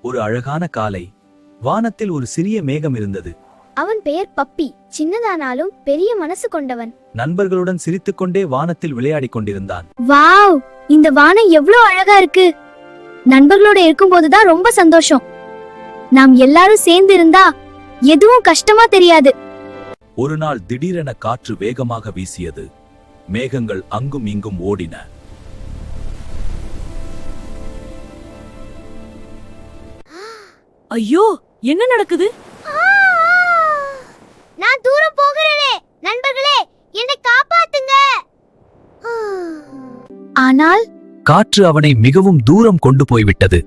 ஒரு அழகான காலை. வானத்தில் ஒரு சிறிய மேகம் இருந்தது. அவன் பெயர் பப்பி. சின்னதானாலும் பெரிய மனசு கொண்டவன். நண்பர்களுடன் சிரித்துக்கொண்டே வானத்தில் விளையாடிக் கொண்டிருந்தான். வாவ், இந்த வானம் எவ்வளவு அழகா இருக்கு. நண்பர்களோட இருக்கும்போதுதான் ரொம்ப சந்தோஷம். நாம் எல்லாரும் சேர்ந்து இருந்தா எதுவும் கஷ்டமா தெரியாது. ஒரு நாள் திடீரென காற்று வேகமாக வீசியது. மேகங்கள் அங்கும் இங்கும் ஓடின. ஐயோ, என்ன நடக்குது? நான் தூரம் போகிறேனே. நண்பர்களே, என்னை காப்பாத்துங்க. ஆனால் காற்று அவனை மிகவும் தூரம் கொண்டு போய்விட்டது.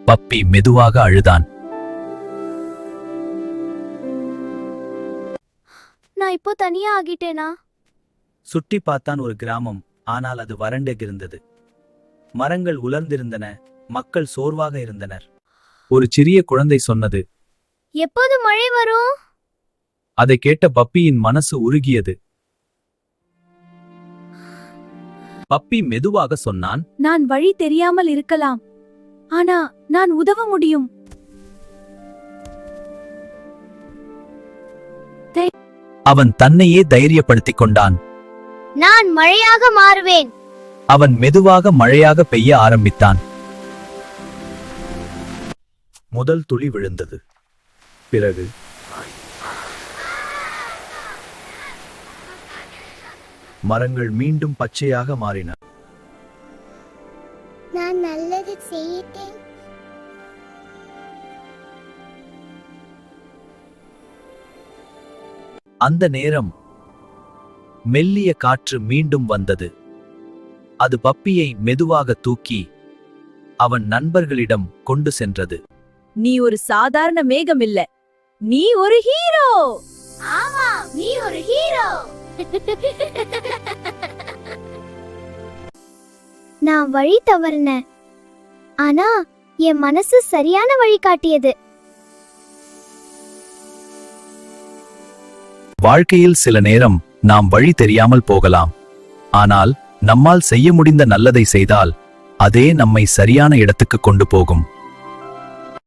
பப்பி மெதுவாக அழுதான். நான் இப்போ தனியா ஆகிட்டேனா? சுற்றி பார்த்தான். ஒரு கிராமம். ஆனால் அது வறண்டிருந்தது. மரங்கள் உலர்ந்திருந்தன. மக்கள் சோர்வாக இருந்தனர். ஒரு சிறிய குழந்தை சொன்னது, எப்போது மழை வரும்? அதை கேட்ட பப்பியின் மனசு உருகியது. பப்பி மெதுவாக சொன்னான், நான் வழி தெரியாமல் இருக்கலாம், ஆனா நான் உதவ முடியும். அவன் தன்னையே தைரியப்படுத்திக் கொண்டான். நான் மழையாக மாறுவேன். அவன் மெதுவாக மழையாக பெய்ய ஆரம்பித்தான். முதல் துளி விழுந்தது. பிறகு மரங்கள் மீண்டும் பச்சையாக மாறின. நான் நல்லது செய்தேன். அந்த நேரம் மெல்லிய காற்று மீண்டும் வந்தது. அது பப்பியை மெதுவாக தூக்கி அவன் நண்பர்களிடம் கொண்டு சென்றது. நீ ஒரு சாதாரண மேகம் இல்ல, நீ ஒரு ஹீரோ. ஆமா, நீ ஒரு ஹீரோ. நான் வழி தவறினேன், ஆனா என் மனசு சரியான வழி காட்டியது. வாழ்க்கையில் சில நேரம் நாம் வழி தெரியாமல் போகலாம். ஆனால் நம்மால் செய்ய முடிந்த நல்லதை செய்தால் அதே நம்மை சரியான இடத்துக்கு கொண்டு போகும்.